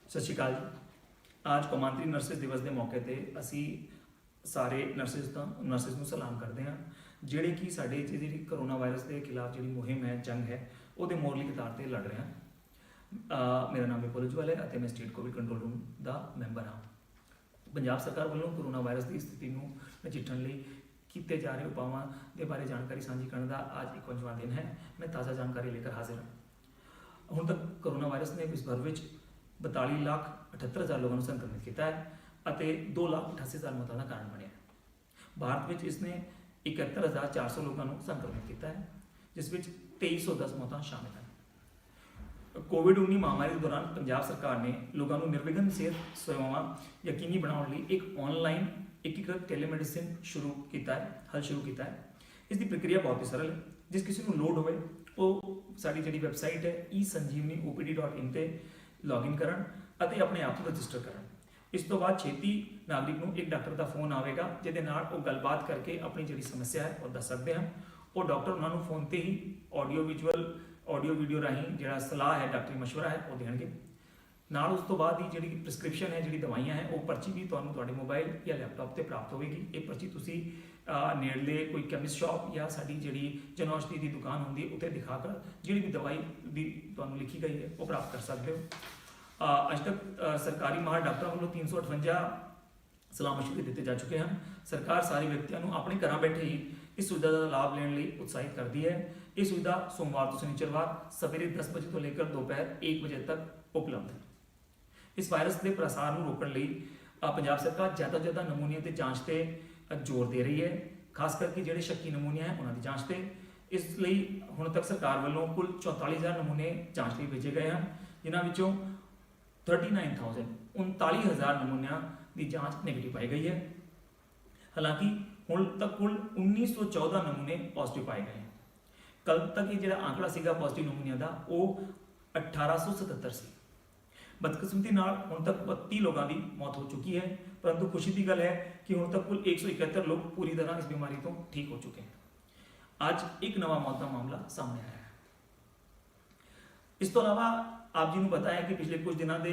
सत श्री अकाल जी। आज कौमांतरी नर्सिस दिवस के मौके पर असी सारे नर्सिस ਨੂੰ सलाम करते हैं ਜਿਹੜੇ कि ਸਾਡੇ जी करोना वायरस के खिलाफ जी मुहिम है जंग है वो मोरली कतार से लड़ रहे हैं। मेरा नाम विपुल उज्जवल है और मैं स्टेट कोविड कंट्रोल रूम का मैंबर हाँ। पंजाब सरकार वालों कोरोना वायरस की स्थिति को नजिठण लिए किए जा रहे उपावां के बारे जानकारी साझी करने का आज 51वां दिन है। मैं ताज़ा जानकारी लेकर हाजिर हाँ। हुण तक कोरोना वायरस ने इस भर में 42,78,000 लोगों को संक्रमित किया है और 2,88,000 मौतों का कारण बनया है। भारत में इसने 71,400 लोगों को संक्रमित किया है, जिस 2,310 मौतें शामिल हैं। कोविड-19 महामारी के दौरान पंजाब सरकार ने लोगों को निर्विघ्न सेहत सेवावां यकीनी बनाने लिए एक ऑनलाइन एकीकृत टेलीमेडिसिन शुरू किया है। इसकी प्रक्रिया बहुत ही सरल है। जिस किसी को लोड होवे वो साडी जिहड़ी वैबसाइट है esanjeevaniopd.in ते लॉगिन करन अते अपने आप को रजिस्टर करन। इस तो बाद छेती नागरिक को एक डॉक्टर का फोन आएगा जिहदे नाल वो गलबात करके अपनी जिहड़ी समस्या है वो दस सकते हैं। वो डॉक्टर उन्होंने फोन पर ही ऑडियो वीडियो राही जिहड़ा सलाह है डॉक्टरी मशवरा है वो देंगे। नाल उस तो बाद ही जिहड़ी प्रिस्क्रिप्शन है जिहड़ी दवाइयां है वो पर्ची भी तुहानूं तुहाडे मोबाइल या लैपटॉप पर प्राप्त होगी। ये पर्ची तुसीं नेड़ले कोई केमिस्ट शॉप या साडी जिहड़ी जन औषधि की दुकान होंदी है उत्ते दिखाकर जिहड़ी भी दवाई दी तुहानूं लिखी गई है वो प्राप्त कर सकते हो। अज तक सरकारी माहर डॉक्टरों वालों 358 सलाह मशवरे दिए जा चुके हैं। सरकार सारे व्यक्तियों को अपने घर बैठे ही इस सुविधा का लाभ लेने लिए उत्साहित करती है। ये सुविधा सोमवार तो शनिचरवार सवेरे 10 बजे तो लेकर दोपहर 1 बजे तक उपलब्ध है। इस वायरस के प्रसार को रोकने लिए पंजाब सरकार ज़्यादा से ज़्यादा नमूनिया की जाँच पर जोर दे रही है, खास करके जोड़े शक्की नमूने हैं उन्होंने जाँच से। इसलिए हुण तक सरकार वालों कुल 44,000 नमूने जाँच लिए भेजे गए हैं, जिन्होंने 39,000 नमूनिया की जाँच नेगेटिव पाई गई है। हालांकि हुण तक कुल 1914 नमूने पॉजिटिव पाए गए हैं। कल तक ये जो आंकड़ा सीगा पॉजिटिव नमूनिया का वो 1877 से। बदकिस्मती नाल हुण तक 32 लोगों की मौत हो चुकी है, परंतु खुशी की गल है कि हुण तक कुल 171 लोग पूरी तरह इस बीमारी तो ठीक हो चुके हैं। आज एक नवा मौत का मामला सामने आया है। इस तो अलावा आप जी को पता है कि पिछले कुछ दिनों के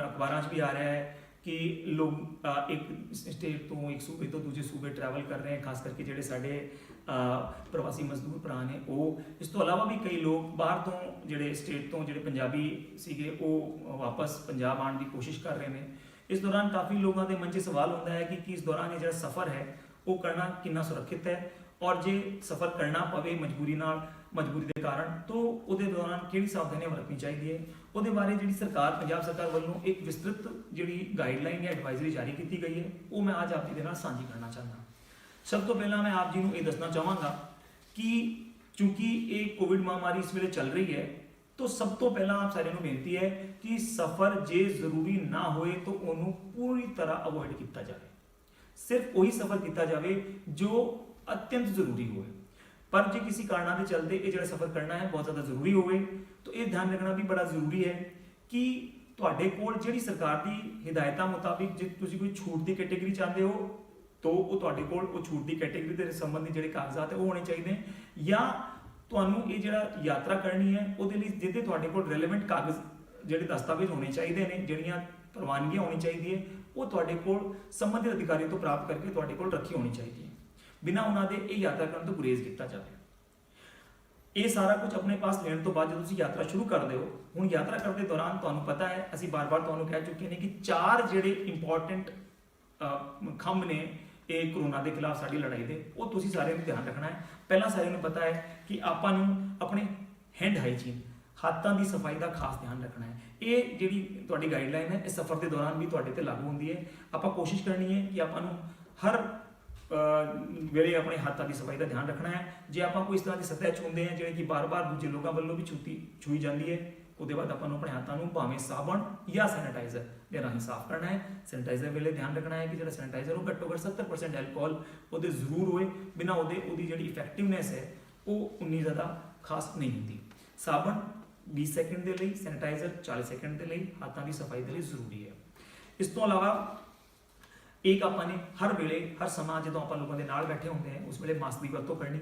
अखबारों भी आ रहा है कि लोग एक स्टेट तो एक सूबे तो दूसरे सूबे ट्रैवल कर रहे हैं, खास करके जोड़े साढ़े प्रवासी मजदूर भरा ने वो। इस तो अलावा भी कई लोग बाहर तो जोड़े स्टेट तो जोड़े पंजाबी सीगे वो वापस पंजाब आने की कोशिश कर रहे हैं। इस दौरान काफ़ी लोगों के मन से सवाल होता है कि इस दौरान ये जो सफ़र है वो करना कितना सुरक्षित है, और जो सफ़र करना पवे मजबूरी के कारण तो वो दौरान किहड़ी सावधानियां बरतनी चाहिए। वो बारे जी सरकार पंजाब सरकार वालों एक विस्तृत जी गाइडलाइन या एडवाइजरी जारी की गई है, वो मैं आज आप जी के साझी करना चाहता। सब तो पहला मैं आप जी को यह दसना चाहवागा कि चूंकि ये कोविड महामारी इस वे चल रही है तो सब तो पहला आप सारे बेनती है कि सफ़र जे जरूरी ना होए तो उन्होंने पूरी तरह अवॉइड किया जाए। सिर्फ वही सफ़र किया जाए जो अत्यंत जरूरी हो। पर जो किसी कारण के चलते ये जो सफ़र करना है बहुत ज़्यादा जरूरी हो तो ये ध्यान रखना भी बड़ा जरूरी है कि तुहाडे कोल जिहड़ी सरकार की हिदायतों मुताबिक जो तुसीं कोई छूट की कैटेगरी चाहते हो तो वो तुहाडे कोल वो छूट की कैटेगरी के संबंधी जिहड़े कागजात है वो होने चाहिए, या तुहानूं ये जिहड़ा यात्रा करनी है उहदे लई जिहदे तुहाडे कोल रेलेवेंट कागज जिहड़े दस्तावेज होने चाहिए ने, जिहड़ियां प्रवानगियां होनी चाहिए वो तुहाडे कोल संबंधित अधिकारी तो प्राप्त करके तुहाडे कोल रखी होनी चाहिए। बिना उन्होंने ये यात्रा करने तो गुरेज किया जाए। ये सारा कुछ अपने पास लेने तो बाद जो यात्रा शुरू कर दो हूँ यात्रा करते दौरान तो पता है असी बार बार तो कह चुके हैं कि 4 जोड़े इंपॉर्टेंट खंभ ने ये कोरोना के खिलाफ साड़ी लड़ाई दे वो तुसी सारे ध्यान रखना है। पहला सारे पता है कि आपां अपने हैंड हाइजीन हाथों की सफाई का खास ध्यान रखना है। ये जी तुहाडी गाइडलाइन है इस सफ़र के दौरान भी तुहाडे ते लागू होंदी है। आपां कोशिश करनी है कि आपां हर वेले अपने हाथों की सफाई का ध्यान रखना है। जो आप कोई इस तरह की सतह छूंदे हैं जी बार बार दूजे लोगों वालों भी छुई जाती है, उसके बाद अपन अपने हाथों को भावें साबण या सैनिटाइजर के राही साफ करना है। सैनिटाइजर वेले ध्यान रखना है कि जो सैनिटाइजर वो घट्टो घट 70% एल्कोहल वो जरूर होए, बिना वो जी इफेक्टिवनेस है वो उन्नी ज़्यादा खास नहीं होती। साबण 20 सेकंड के लिए, सैनिटाइजर 40 सेकंड के लिए, हाथों की सफाई के लिए जरूरी है। इस तो अलावा एक आपने हर वेले हर समा जो आप लोगों के नाल बैठे होंगे हैं उस वे मास्क की वरतों करनी।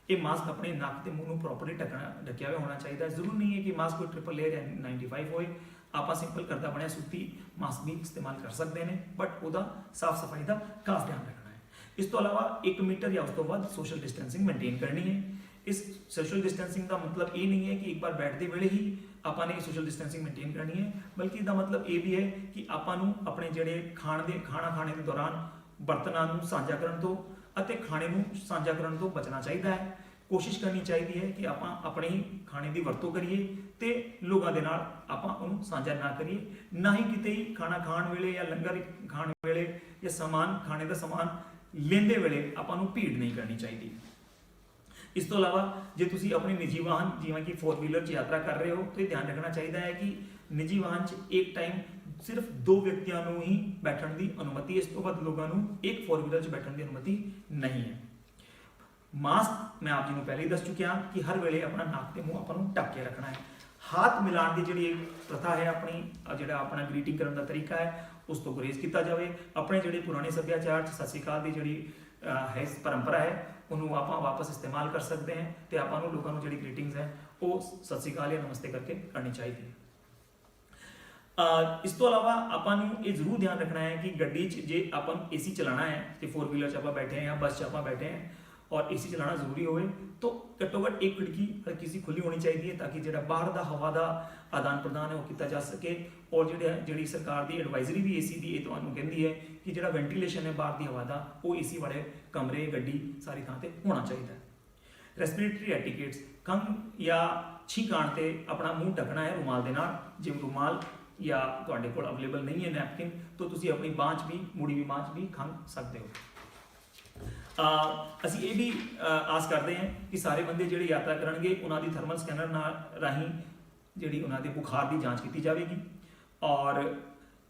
ये मास्क अपने नक के मूँह प्रॉपरली ढकना ढकिया हुआ होना चाहिए। जरूर नहीं है कि मास्क कोई 3 लेयर 95 होए, ਆਪਾਂ ਸਿੰਪਲ ਕਰਦਾ ਬਣਿਆ ਸੂਤੀ ਮਾਸਕ ਵੀ ਇਸਤੇਮਾਲ ਕਰ ਸਕਦੇ ਨੇ, ਬਟ ਉਹਦਾ ਸਾਫ਼ ਸਫਾਈ ਦਾ ਖਾਸ ਧਿਆਨ ਰੱਖਣਾ ਹੈ। ਇਸ ਤੋਂ ਇਲਾਵਾ 1 ਮੀਟਰ ਜਾਂ ਉਸ ਤੋਂ ਵੱਧ ਸੋਸ਼ਲ ਡਿਸਟੈਂਸਿੰਗ ਮੇਨਟੇਨ ਕਰਨੀ ਹੈ। ਇਸ ਸੋਸ਼ਲ ਡਿਸਟੈਂਸਿੰਗ ਦਾ ਮਤਲਬ ਇਹ ਨਹੀਂ ਹੈ ਕਿ ਇੱਕ ਵਾਰ ਬੈਠਦੇ ਵੇਲੇ ਹੀ ਆਪਾਂ ਨੇ ਸੋਸ਼ਲ ਡਿਸਟੈਂਸਿੰਗ ਮੇਨਟੇਨ ਕਰਨੀ ਹੈ, ਬਲਕਿ ਇਹਦਾ ਮਤਲਬ ਇਹ ਵੀ ਹੈ ਕਿ ਆਪਾਂ ਨੂੰ ਆਪਣੇ ਜਿਹੜੇ ਖਾਣਾ ਖਾਣੇ ਦੇ ਦੌਰਾਨ ਬਰਤਨਾਂ ਨੂੰ ਸਾਂਝਾ ਕਰਨ ਤੋਂ ਅਤੇ ਖਾਣੇ ਨੂੰ ਸਾਂਝਾ ਕਰਨ ਤੋਂ ਬਚਣਾ ਚਾਹੀਦਾ ਹੈ। ਕੋਸ਼ਿਸ਼ ਕਰਨੀ ਚਾਹੀਦੀ ਹੈ ਕਿ ਆਪਾਂ ਆਪਣੇ ਹੀ ਖਾਣੇ ਦੀ ਵਰਤੋਂ ਕਰੀਏ ਤੇ ਲੋਕਾਂ ਦੇ ਨਾਲ ਆਪਾਂ ਉਹਨੂੰ ਸਾਂਝਾ ਨਾ ਕਰੀਏ, ਨਾ ਹੀ ਕਿਤੇ ਹੀ ਖਾਣਾ ਖਾਣ ਵੇਲੇ ਜਾਂ ਲੰਗਰ ਖਾਣ ਵੇਲੇ ਜਾਂ ਖਾਣੇ ਦਾ ਸਮਾਨ ਲੈਂਦੇ ਵੇਲੇ ਆਪਾਂ ਨੂੰ ਭੀੜ ਨਹੀਂ ਕਰਨੀ ਚਾਹੀਦੀ। ਇਸ ਤੋਂ ਇਲਾਵਾ ਜੇ ਤੁਸੀਂ ਆਪਣੇ ਨਿੱਜੀ ਵਾਹਨ ਜਿਵੇਂ ਕਿ 4 ਵੀਲਰ 'ਚ ਯਾਤਰਾ ਕਰ ਰਹੇ ਹੋ ਤਾਂ ਇਹ ਧਿਆਨ ਰੱਖਣਾ ਚਾਹੀਦਾ ਹੈ ਕਿ ਨਿੱਜੀ ਵਾਹਨ 'ਚ ਇੱਕ ਟਾਈਮ ਸਿਰਫ 2 ਵਿਅਕਤੀਆਂ ਨੂੰ ਹੀ ਬੈਠਣ ਦੀ ਅਨੁਮਤੀ ਹੈ, ਇਸ ਤੋਂ ਵੱਧ ਲੋਕਾਂ ਨੂੰ ਇੱਕ 4 ਵੀਲਰ 'ਚ ਬੈਠਣ ਦੀ ਅਨੁਮਤੀ ਨਹੀਂ ਹੈ। ਮਾਸਕ ਮੈਂ ਆਪ ਜੀ ਨੂੰ ਪਹਿਲੇ ਹੀ ਦੱਸ ਚੁੱਕਿਆ ਕਿ ਹਰ ਵੇਲੇ ਆਪਣਾ ਨੱਕ ਤੇ ਮੂੰਹ ਆਪਾਂ ਨੂੰ ਢੱਕ ਕੇ ਰੱਖਣਾ ਹੈ। ਹੱਥ ਮਿਲਾਉਣ ਦੀ ਜਿਹੜੀ ਪ੍ਰਥਾ ਹੈ ਆਪਣੀ, ਜਿਹੜਾ ਆਪਣਾ ਗ੍ਰੀਟਿੰਗ ਕਰਨ ਦਾ ਤਰੀਕਾ ਹੈ, ਉਸ ਤੋਂ ਗੁਰੇਜ਼ ਕੀਤਾ ਜਾਵੇ। ਆਪਣੇ ਜਿਹੜੇ ਪੁਰਾਣੇ ਸੱਭਿਆਚਾਰ 'ਚ ਸਤਿ ਸ਼੍ਰੀ ਅਕਾਲ ਦੀ ਜਿਹੜੀ ਹੈ ਪਰੰਪਰਾ ਹੈ ਉਹਨੂੰ ਆਪਾਂ ਵਾਪਸ ਇਸਤੇਮਾਲ ਕਰ ਸਕਦੇ ਹਾਂ ਤੇ ਆਪਾਂ ਨੂੰ ਲੋਕਾਂ ਨੂੰ ਜਿਹੜੀ ਗ੍ਰੀਟਿੰਗਸ ਹੈ ਉਹ ਸਤਿ ਸ਼੍ਰੀ ਅਕਾਲ ਜਾਂ ਨਮਸਤੇ ਕਰਕੇ ਕਰਨੀ ਚਾਹੀਦੀ ਹੈ। ਇਸ ਤੋਂ ਇਲਾਵਾ ਆਪਾਂ ਨੂੰ ਇਹ ਜ਼ਰੂਰ ਧਿਆਨ ਰੱਖਣਾ ਹੈ ਕਿ ਗੱਡੀ 'ਚ ਜੇ ਆਪਾਂ ਨੂੰ ਏਸੀ ਚਲਾਉਣਾ ਹੈ ਤੇ 4 ਵੀਲਰ 'ਚ ਆਪਾਂ ਬੈਠੇ हैं ਜਾਂ ਬੱਸ 'ਚ ਆਪਾਂ ਬੈਠੇ हैं और एसी चलाना जरूरी होवे तो घट्टो घट्ट एक खिड़की हल्की सी खुली होनी चाहिए ताकि जो बाहर का हवा का आदान प्रदान है वो किया जा सके। और जी सरकार की एडवाइजरी भी एसी की तुहानू कहती है कि जो वेंटिलेशन है बाहर की हवा का वो एसी वाले कमरे गड्डी सारी थां ते होना चाहिए। रेस्पिरेटरी एटिकेट्स खंघ या छींक आने ते अपना मुंह ढकना है रुमाल के नाल। जे रुमाल या तुहाडे कोल अवेलेबल नहीं है नैपकिन तो तुसी अपनी बांह च भी मुड़ी भी बांह च भी खंघ सकते हो। ਅਸੀਂ ਇਹ ਵੀ ਆਸ ਕਰਦੇ ਹਾਂ ਕਿ ਸਾਰੇ ਬੰਦੇ ਜਿਹੜੇ ਯਾਤਰਾ ਕਰਨਗੇ ਉਹਨਾਂ ਦੀ ਥਰਮਲ ਸਕੈਨਰ ਨਾਲ ਰਾਹੀਂ ਜਿਹੜੀ ਉਹਨਾਂ ਦੇ ਬੁਖਾਰ ਦੀ ਜਾਂਚ ਕੀਤੀ ਜਾਵੇਗੀ। ਔਰ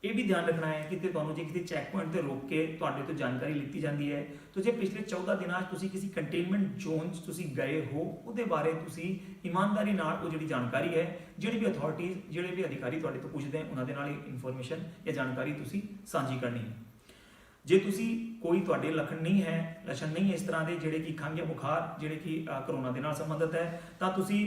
ਇਹ ਵੀ ਧਿਆਨ ਰੱਖਣਾ ਹੈ ਕਿ ਤੇ ਤੁਹਾਨੂੰ ਜੇ ਕਿਤੇ ਚੈੱਕ ਪੁਆਇੰਟ ਤੇ ਰੋਕ ਕੇ ਤੁਹਾਡੇ ਤੋਂ ਜਾਣਕਾਰੀ ਲਿੱਤੀ ਜਾਂਦੀ ਹੈ ਤਾਂ ਜੇ ਪਿਛਲੇ 14 ਦਿਨਾਂ 'ਚ ਤੁਸੀਂ ਕਿਸੇ ਕੰਟੇਨਮੈਂਟ ਜ਼ੋਨ 'ਚ ਤੁਸੀਂ ਗਏ ਹੋ ਉਹਦੇ ਬਾਰੇ ਤੁਸੀਂ ਇਮਾਨਦਾਰੀ ਨਾਲ ਉਹ ਜਿਹੜੀ ਜਾਣਕਾਰੀ ਹੈ ਜਿਹੜੀ ਵੀ ਅਥਾਰਟੀਜ਼ ਜਿਹੜੇ ਵੀ ਅਧਿਕਾਰੀ ਤੁਹਾਡੇ ਤੋਂ ਪੁੱਛਦੇ ਹਨ ਉਹਨਾਂ ਦੇ ਨਾਲ ਇਨਫੋਰਮੇਸ਼ਨ ਜਾਂ ਜਾਣਕਾਰੀ ਤੁਸੀਂ ਸਾਂਝੀ ਕਰਨੀ ਹੈ। ਜੇ ਤੁਸੀਂ ਕੋਈ ਤੁਹਾਡੇ ਲੱਛਣ ਨਹੀਂ ਹੈ ਇਸ ਤਰ੍ਹਾਂ ਦੇ ਜਿਹੜੇ ਕਿ ਖੰਘ ਜਾਂ ਬੁਖਾਰ ਜਿਹੜੇ ਕਿ ਕਰੋਨਾ ਦੇ ਨਾਲ ਸੰਬੰਧਿਤ ਹੈ ਤਾਂ ਤੁਸੀਂ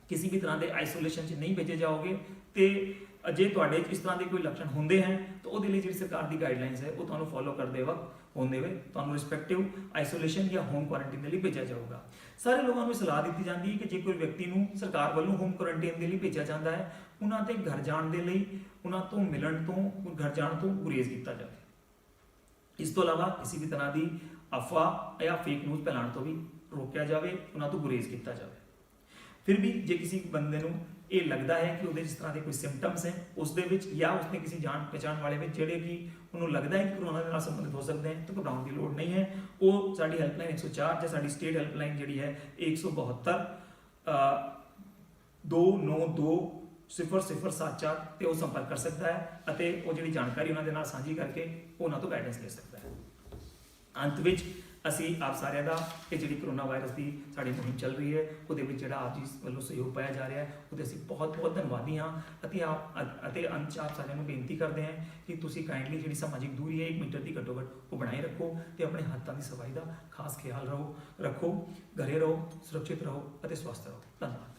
ਕਿਸੇ ਵੀ ਤਰ੍ਹਾਂ ਦੇ ਆਈਸੋਲੇਸ਼ਨ 'ਚ ਨਹੀਂ ਭੇਜੇ ਜਾਓਗੇ। ਤੇ ਜੇ ਤੁਹਾਡੇ ਇਸ ਤਰ੍ਹਾਂ ਦੇ ਕੋਈ ਲੱਛਣ ਹੁੰਦੇ ਹਨ ਤਾਂ ਉਹਦੇ ਲਈ ਜਿਹੜੀ ਸਰਕਾਰ ਦੀ ਗਾਈਡਲਾਈਨਸ ਹੈ ਉਹ ਤੁਹਾਨੂੰ ਫੋਲੋ ਕਰਦੇ ਵਕਤ ਹੁੰਦੇ ਹੋਏ ਤੁਹਾਨੂੰ ਰਿਸਪੈਕਟਿਵ ਆਈਸੋਲੇਸ਼ਨ ਜਾਂ ਹੋਮ ਕੁਆਰੰਟਾਈਨ ਦੇ ਲਈ ਭੇਜਿਆ ਜਾਊਗਾ। ਸਾਰੇ ਲੋਕਾਂ ਨੂੰ ਸਲਾਹ ਦਿੱਤੀ ਜਾਂਦੀ ਹੈ ਕਿ ਜੇ ਕੋਈ ਵਿਅਕਤੀ ਨੂੰ ਸਰਕਾਰ ਵੱਲੋਂ ਹੋਮ ਕੁਆਰੰਟਾਈਨ ਦੇ ਲਈ ਭੇਜਿਆ ਜਾਂਦਾ ਹੈ ਉਹਨਾਂ ਤੇ ਘਰ ਜਾਣ ਦੇ ਲਈ ਉਹਨਾਂ ਤੋਂ ਮਿਲਣ ਤੋਂ ਘਰ ਜਾਣ ਤੋਂ ਗੁਰੇਜ਼ ਕੀਤਾ ਜਾਵੇ। ਇਸ ਤੋਂ ਇਲਾਵਾ ਕਿਸੇ ਵੀ ਤਰ੍ਹਾਂ ਦੀ ਅਫਵਾਹ ਜਾਂ ਫੇਕ ਨਿਊਜ਼ ਫੈਲਾਉਣ ਤੋਂ ਵੀ ਰੋਕਿਆ ਜਾਵੇ, ਉਹਨਾਂ ਤੋਂ ਗੁਰੇਜ਼ ਕੀਤਾ ਜਾਵੇ। ਫਿਰ ਵੀ ਜੇ ਕਿਸੇ ਬੰਦੇ ਨੂੰ ਇਹ ਲੱਗਦਾ ਹੈ ਕਿ ਉਹਦੇ ਜਿਸ ਤਰ੍ਹਾਂ ਦੇ ਕੋਈ ਸਿੰਪਟਮਸ ਹੈ ਉਸ ਦੇ ਵਿੱਚ ਜਾਂ ਉਸਨੇ ਕਿਸੇ ਜਾਣ ਪਛਾਣ ਵਾਲੇ ਵਿੱਚ ਜਿਹੜੇ ਕਿ ਉਹਨੂੰ ਲੱਗਦਾ ਹੈ ਕਿ ਕਰੋਨਾ ਦੇ ਨਾਲ ਸੰਬੰਧਿਤ ਹੋ ਸਕਦੇ ਹਨ ਤਾਂ ਘਬਰਾਉਣ ਦੀ ਲੋੜ ਨਹੀਂ ਹੈ। ਉਹ ਸਾਡੀ ਹੈਲਪਲਾਈਨ 104 ਜਾਂ ਸਾਡੀ ਸਟੇਟ ਹੈਲਪਲਾਈਨ ਜਿਹੜੀ ਹੈ 172 292 0074 ਤੇ ਉਹ ਸੰਪਰਕ ਕਰ ਸਕਦਾ ਹੈ ਅਤੇ ਉਹ ਜਿਹੜੀ ਜਾਣਕਾਰੀ ਉਹਨਾਂ ਦੇ ਨਾਲ ਸਾਂਝੀ ਕਰਕੇ ਉਹਨਾਂ ਤੋਂ ਗਾਈਡੈਂਸ ਲੈ ਸਕਦਾ ਹੈ। ਅੰਤ ਵਿੱਚ ਅਸੀਂ ਆਪ ਸਾਰਿਆਂ ਦਾ ਇਹ ਜਿਹੜੀ ਕਰੋਨਾ ਵਾਇਰਸ ਦੀ ਸਾਡੀ ਮੁਹਿੰਮ ਚੱਲ ਰਹੀ ਹੈ ਉਹਦੇ ਵਿੱਚ ਜਿਹੜਾ ਆਪ ਜੀ ਵੱਲੋਂ ਸਹਿਯੋਗ ਪਾਇਆ ਜਾ ਰਿਹਾ ਹੈ ਉਹਦੇ ਅਸੀਂ ਬਹੁਤ ਬਹੁਤ ਧੰਨਵਾਦੀ ਹਾਂ ਅਤੇ ਅੰਤ 'ਚ ਆਪ ਸਾਰਿਆਂ ਨੂੰ ਬੇਨਤੀ ਕਰਦੇ ਹਾਂ ਕਿ ਤੁਸੀਂ ਕਾਈਂਡਲੀ ਜਿਹੜੀ ਸਮਾਜਿਕ ਦੂਰੀ ਹੈ 1 ਮੀਟਰ ਦੀ ਘੱਟੋ ਘੱਟ ਉਹ ਬਣਾਈ ਰੱਖੋ ਤੇ ਆਪਣੇ ਹੱਥਾਂ ਦੀ ਸਫਾਈ ਦਾ ਖਾਸ ਖਿਆਲ ਰੱਖੋ। ਘਰੇ ਰਹੋ, ਸੁਰੱਖਿਅਤ ਰਹੋ ਅਤੇ ਸਵਸਥ ਰਹੋ। ਧੰਨਵਾਦ।